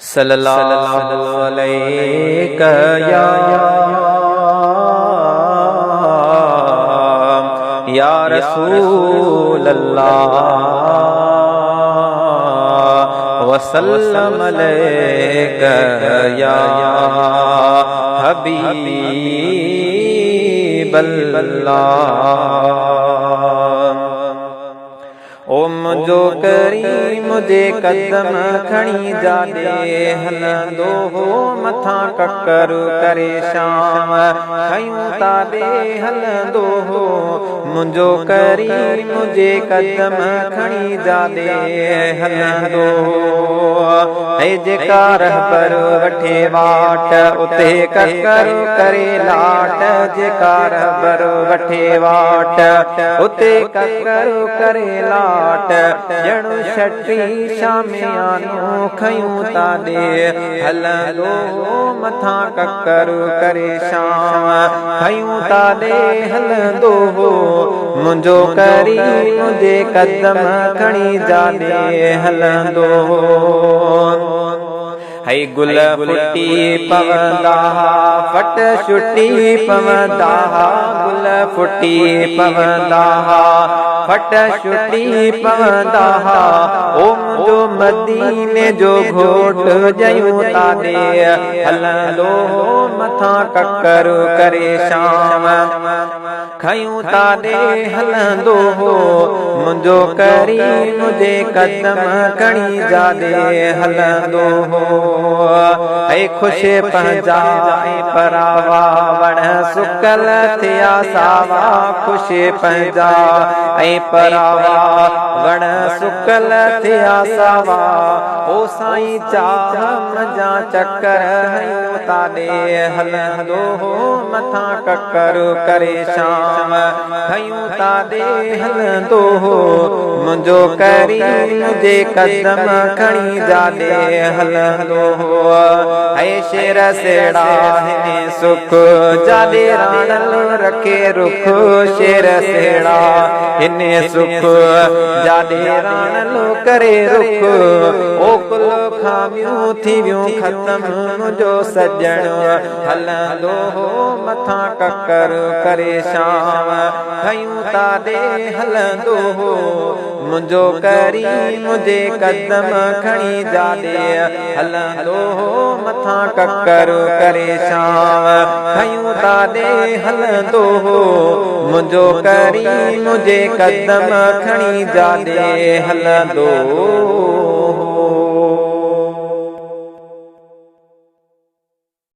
सल्लल्लाहु अलैहि या रसूल अल्लाह वसल्लम अलैका या हबीब अल्लाह। ओ मुंहिंजो करीम जे कदम खणी जाॾे हलंदो हो, मथां ककर करे शाम खयूं ताॾे हलंदो हो। मुंहिंजो करीम जे कदम खणी जाॾे हलंदो हो। ऐं जेका रहबर वठे वाट उते ककर करे लाट, जेका रहबर वठे वाट उते ककर करे लाट। ॼणु छटी शामियानो खयूं ताॾे हलंदो, मथां ककर करे शाम खयूं ताॾे हलंदो हो। मुंहिंजो करीम जे कदम खणी जाॾे हलंदो हो। है गुल फुटी पवंदा फट छुटी पवंदा, गुल फुटी पवंदा फट छुटी पवंदा। ओ मुंहिंजो मदीने जो घोट जयूं ताॾे हलंदो, मथां ककर करे शाम खयूं ताॾे हलंदो हो। मुंहिंजो करीम जे कदम खणी जाॾे हलंदो हो। ऐं ख़ुशि पंहिंजा परावा वण सुकल थिया सावा, ख़ुशि पंहिंजा ऐं परावा वण सुकल थिया सावा। ओ साईं चाह मजा चकर हयूं ताॾे हलंदो हो, मथां ककर करे शाम खयूं ताॾे हलंदो हो। मुंहिंजो करीम जे कदम खणी जाॾे हलंदो हो। ऐं शेर सेड़ा हिने सुख जाॾे राणल रखे रुख, शेर सेड़ा हिने सुख जाॾे राणल करे रुख। ओ कुल खामियूं थी वियूं ख़तम, मुंहिंजो सजण हलंदो हो, मथां ककर करे शाम खयूं ताॾे हलंदो हो। मुंहिंजो करीम जे कदम खणी जाॾे हलंदो हो, मथां ककर करे शाम खयूं ताॾे हलंदो हो। मुंहिंजो करीम जे कदम खणी जाॾे हलंदो।